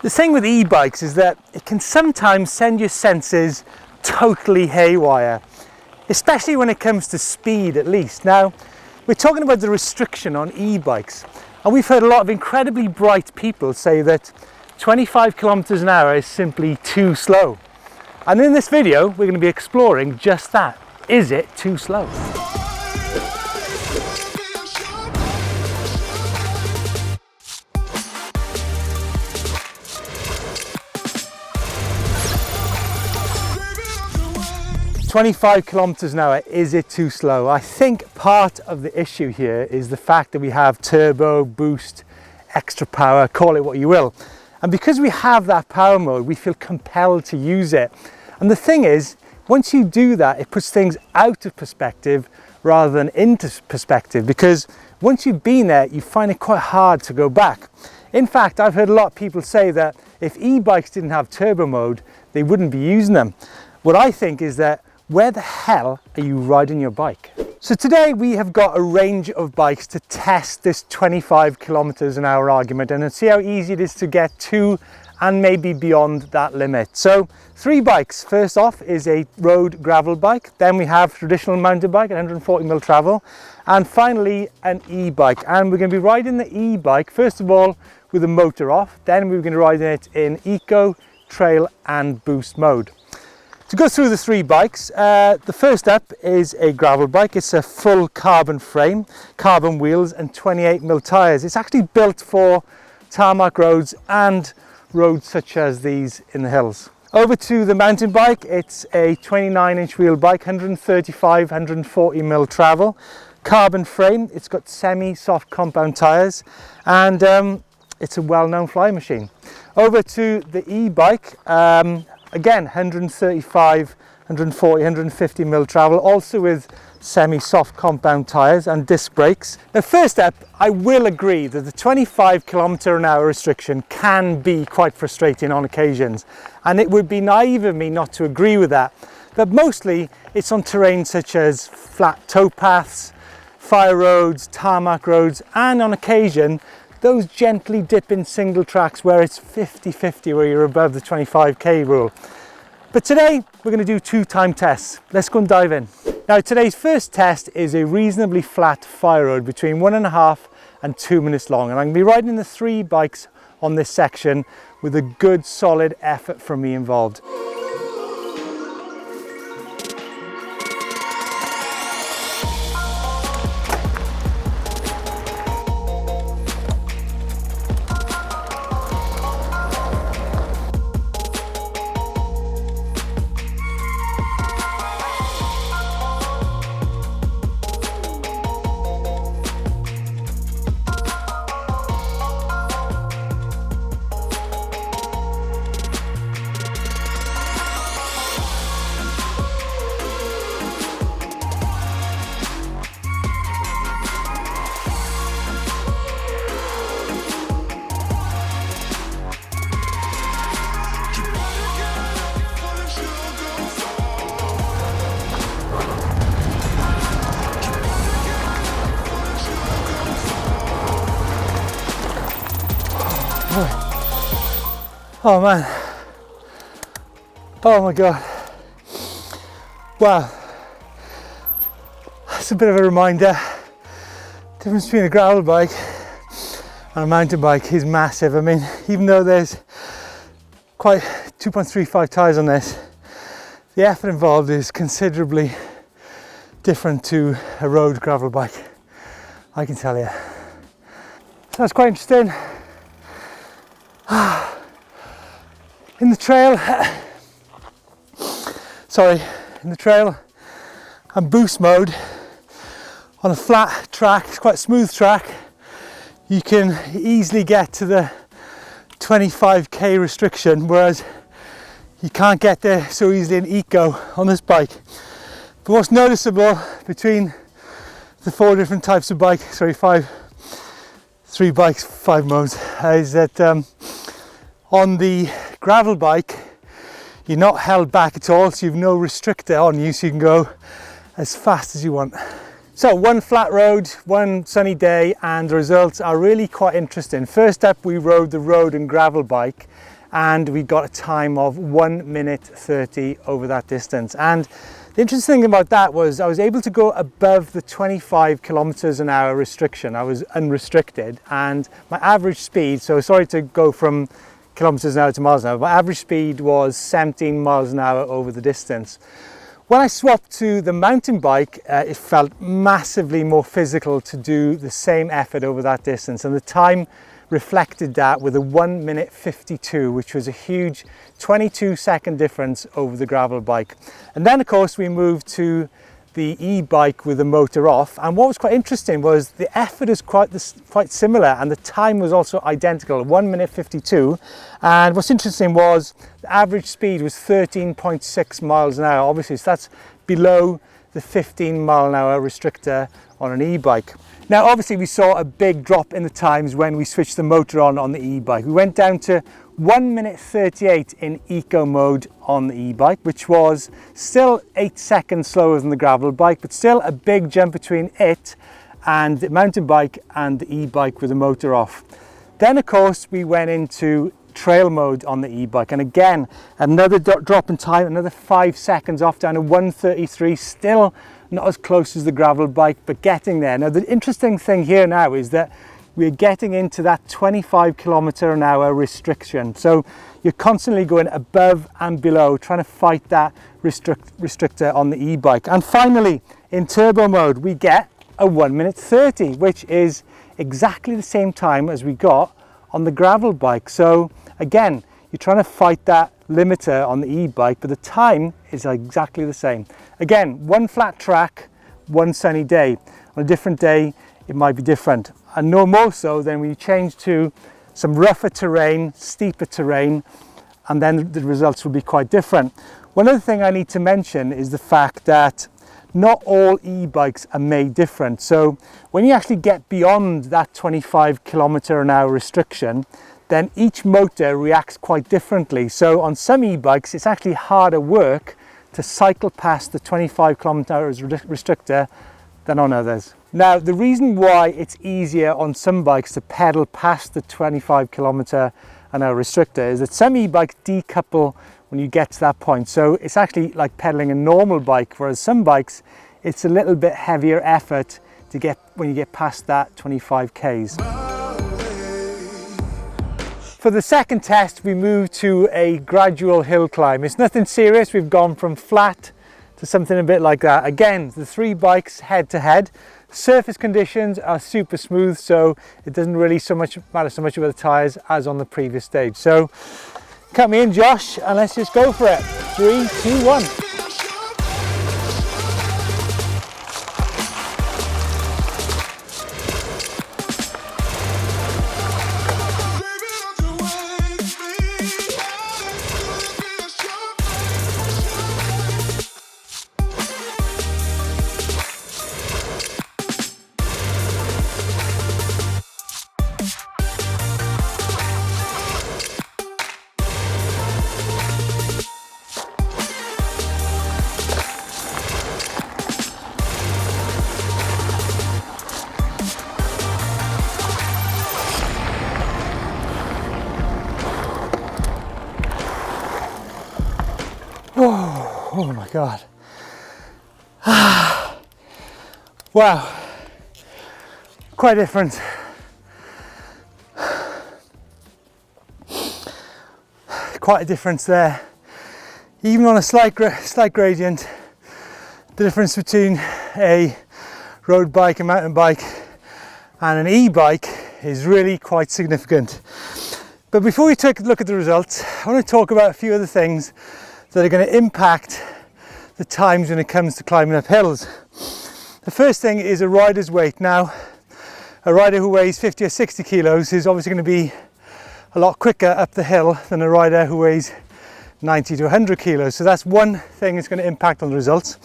The thing with e-bikes is that it can sometimes send your senses totally haywire, especially when it comes to speed at least. Now, we're talking about the restriction on e-bikes, and we've heard a lot of incredibly bright people say that 25 kilometers an hour is simply too slow. And in this video, we're going to be exploring just that. Is it too slow? 25 kilometers an hour, is it too slow? I think part of the issue here is the fact that we have turbo, boost, extra power, call it what you will. And because we have that power mode, we feel compelled to use it. And the thing is, once you do that, it puts things out of perspective rather than into perspective, because once you've been there, you find it quite hard to go back. In fact, I've heard a lot of people say that if e-bikes didn't have turbo mode, they wouldn't be using them. What I think is that, where the hell are you riding your bike? So today we have got a range of bikes to test this 25 kilometers an hour argument and see how easy it is to get to and maybe beyond that limit. So 3 bikes. First off is a road gravel bike, then we have traditional mountain bike at 140mm travel, and finally an e-bike. And we're going to be riding the e-bike first of all with the motor off, then we're going to ride it in eco, trail and boost mode. To go through the 3 bikes, the first up is a gravel bike. It's a full carbon frame, carbon wheels and 28mm tyres. It's actually built for tarmac roads and roads such as these in the hills. Over to the mountain bike, it's a 29-inch wheel bike, 135, 140mm travel, carbon frame. It's got semi-soft compound tyres and it's a well-known fly machine. Over to the e-bike, again 135, 140, 150mm travel, also with semi-soft compound tyres and disc brakes. Now first up, I will agree that the 25 kilometer an hour restriction can be quite frustrating on occasions, and it would be naive of me not to agree with that. But mostly it's on terrain such as flat towpaths, fire roads, tarmac roads, and on occasion those gently dipping single tracks where it's 50-50, where you're above the 25k rule. But today we're going to do 2 time tests. Let's go and dive in. Now today's first test is a reasonably flat fire road between 1.5 and 2 minutes long, and I'm going to be riding the 3 bikes on this section with a good solid effort from me involved. Oh man, oh my god, wow, that's a bit of a reminder. The difference between a gravel bike and a mountain bike is massive. I mean, even though there's quite 2.35 tyres on this, the effort involved is considerably different to a road gravel bike, I can tell you. So that's quite interesting. In the trail, and boost mode on a flat track, it's quite a smooth track, you can easily get to the 25k restriction, whereas you can't get there so easily in eco on this bike. But what's noticeable between the 4 different types of bike, 3 bikes, 5 modes, is that on the gravel bike you're not held back at all, so you've no restrictor on you, so you can go as fast as you want. So 1 flat road, 1 sunny day, and the results are really quite interesting. First up, we rode the road and gravel bike and we got a time of 1 minute 30 over that distance. And the interesting thing about that was I was able to go above the 25 kilometers an hour restriction. I was unrestricted, and my average speed, so sorry to go from kilometers an hour to miles an hour, my average speed was 17 miles an hour over the distance. When I swapped to the mountain bike, it felt massively more physical to do the same effort over that distance, and the time reflected that with a 1 minute 52, which was a huge 22-second difference over the gravel bike. And then of course we moved to the e-bike with the motor off, and what was quite interesting was the effort is quite similar, and the time was also identical, 1 minute 52. And what's interesting was the average speed was 13.6 miles an hour, obviously, so that's below the 15 mile an hour restrictor on an e-bike. Now obviously we saw a big drop in the times when we switched the motor on the e-bike. We went down to 1 minute 38 in eco mode on the e-bike, which was still 8 seconds slower than the gravel bike, but still a big jump between it and the mountain bike and the e-bike with the motor off. Then of course we went into trail mode on the e-bike, and again another drop in time, another 5 seconds off, down to 1:33, still not as close as the gravel bike, but getting there. Now the interesting thing here now is that we're getting into that 25 kilometer an hour restriction, so you're constantly going above and below, trying to fight that restrictor on the e-bike. And finally, in turbo mode we get a 1 minute 30, which is exactly the same time as we got on the gravel bike. So again, you're trying to fight that limiter on the e-bike, but the time is exactly the same. Again, one flat track, one sunny day. On a different day, it might be different. And no more so than when you change to some rougher terrain, steeper terrain, and then the results will be quite different. One other thing I need to mention is the fact that not all e-bikes are made different. So when you actually get beyond that 25 kilometer an hour restriction, then each motor reacts quite differently. So on some e-bikes, it's actually harder work to cycle past the 25 kilometers restrictor than on others. Now, the reason why it's easier on some bikes to pedal past the 25 kilometer an hour restrictor is that some e-bikes decouple when you get to that point. So it's actually like pedaling a normal bike, whereas some bikes, it's a little bit heavier effort to get when you get past that 25 Ks. For the second test, we moved to a gradual hill climb. It's nothing serious. We've gone from flat to something a bit like that. Again, the three bikes head to head. Surface conditions are super smooth, so it doesn't really matter so much about the tyres as on the previous stage. So cut me in, Josh, and let's just go for it. 3, 2, 1. Oh my God. Wow, quite different. Quite a difference there. Even on a slight gradient, the difference between a road bike, a mountain bike and an e-bike is really quite significant. But before we take a look at the results, I want to talk about a few other things that are going to impact the times when it comes to climbing up hills. The first thing is a rider's weight. Now, a rider who weighs 50 or 60 kilos is obviously going to be a lot quicker up the hill than a rider who weighs 90 to 100 kilos. So that's one thing that's going to impact on the results.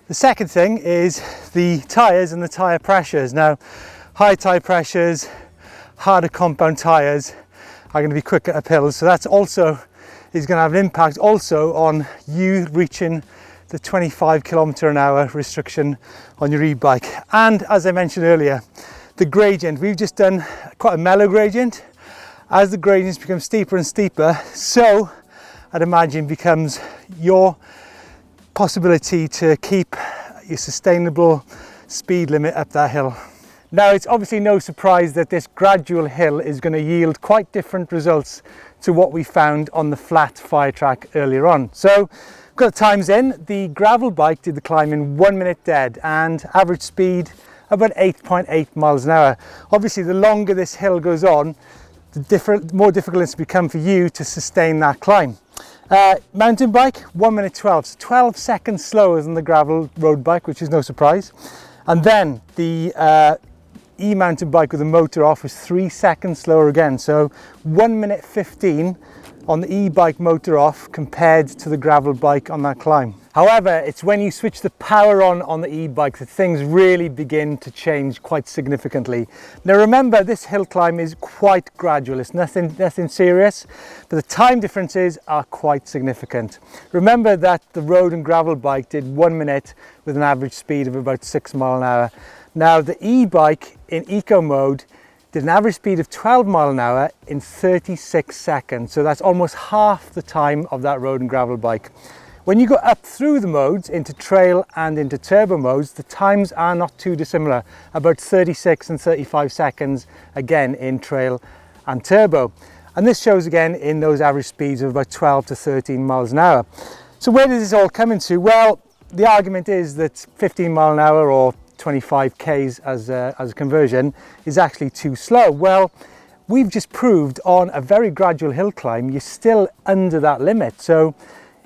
The second thing is the tyres and the tyre pressures. Now, high tyre pressures, harder compound tyres are going to be quicker up hills. So that's also is going to have an impact also on you reaching the 25 kilometer an hour restriction on your e-bike. And as I mentioned earlier, the gradient, we've just done quite a mellow gradient, As the gradients become steeper and steeper, so I'd imagine becomes your possibility to keep your sustainable speed limit up that hill. Now, it's obviously no surprise that this gradual hill is going to yield quite different results to what we found on the flat fire track earlier on. So, got the times in. The gravel bike did the climb in 1 minute dead and average speed about 8.8 miles an hour. Obviously, the longer this hill goes on, the more difficult it's become for you to sustain that climb. Mountain bike, 1 minute 12, so 12 seconds slower than the gravel road bike, which is no surprise. And then the e-mountain bike with the motor off was 3 seconds slower again, so 1 minute 15 on the e-bike motor off compared to the gravel bike on that climb. However, it's when you switch the power on the e-bike that things really begin to change quite significantly. Now remember, this hill climb is quite gradual, it's nothing serious, but the time differences are quite significant. Remember that the road and gravel bike did 1 minute with an average speed of about 6 miles an hour. Now the e-bike in eco mode did an average speed of 12 miles an hour in 36 seconds. So that's almost half the time of that road and gravel bike. When you go up through the modes into trail and into turbo modes, the times are not too dissimilar, about 36 and 35 seconds again in trail and turbo. And this shows again in those average speeds of about 12 to 13 miles an hour. So where does this all come into? Well, the argument is that 15 miles an hour or 25 k's as a conversion is actually too slow. Well, we've just proved on a very gradual hill climb you're still under that limit, so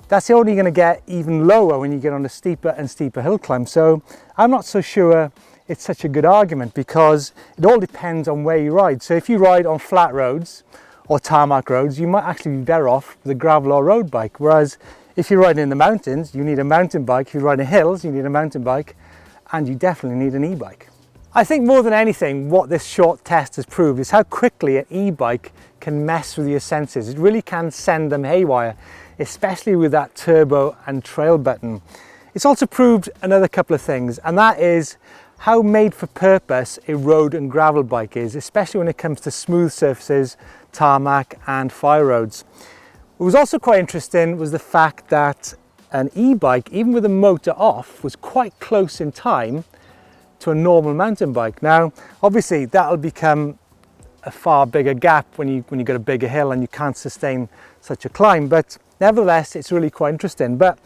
that's only going to get even lower when you get on a steeper and steeper hill climb. So I'm not so sure it's such a good argument, because it all depends on where you ride. So if you ride on flat roads or tarmac roads, you might actually be better off with a gravel or road bike, whereas if you're riding in the mountains, you need a mountain bike. If you're riding hills, you need a mountain bike, and you definitely need an e-bike. I think more than anything, what this short test has proved is how quickly an e-bike can mess with your senses. It really can send them haywire, especially with that turbo and trail button. It's also proved another couple of things, and that is how made for purpose a road and gravel bike is, especially when it comes to smooth surfaces, tarmac and fire roads. What was also quite interesting was the fact that an e-bike, even with the motor off, was quite close in time to a normal mountain bike. Now, obviously, that'll become a far bigger gap when you get a bigger hill and you can't sustain such a climb. But nevertheless, it's really quite interesting. But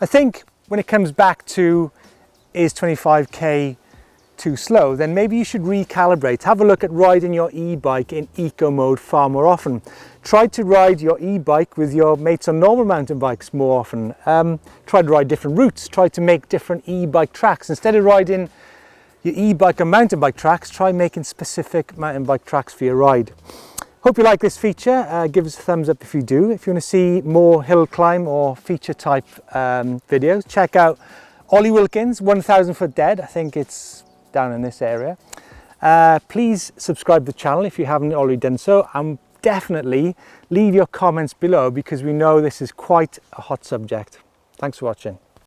I think when it comes back to, is 25k too slow, then maybe you should recalibrate. Have a look at riding your e-bike in eco mode far more often. Try to ride your e-bike with your mates on normal mountain bikes more often. Try to ride different routes. Try to make different e-bike tracks. Instead of riding your e-bike and mountain bike tracks, try making specific mountain bike tracks for your ride. Hope you like this feature. Give us a thumbs up if you do. If you want to see more hill climb or feature type videos, check out Ollie Wilkins 1000 Foot Dead. I think it's down in this area. Please subscribe to the channel if you haven't already done so, and definitely leave your comments below, because we know this is quite a hot subject. Thanks for watching.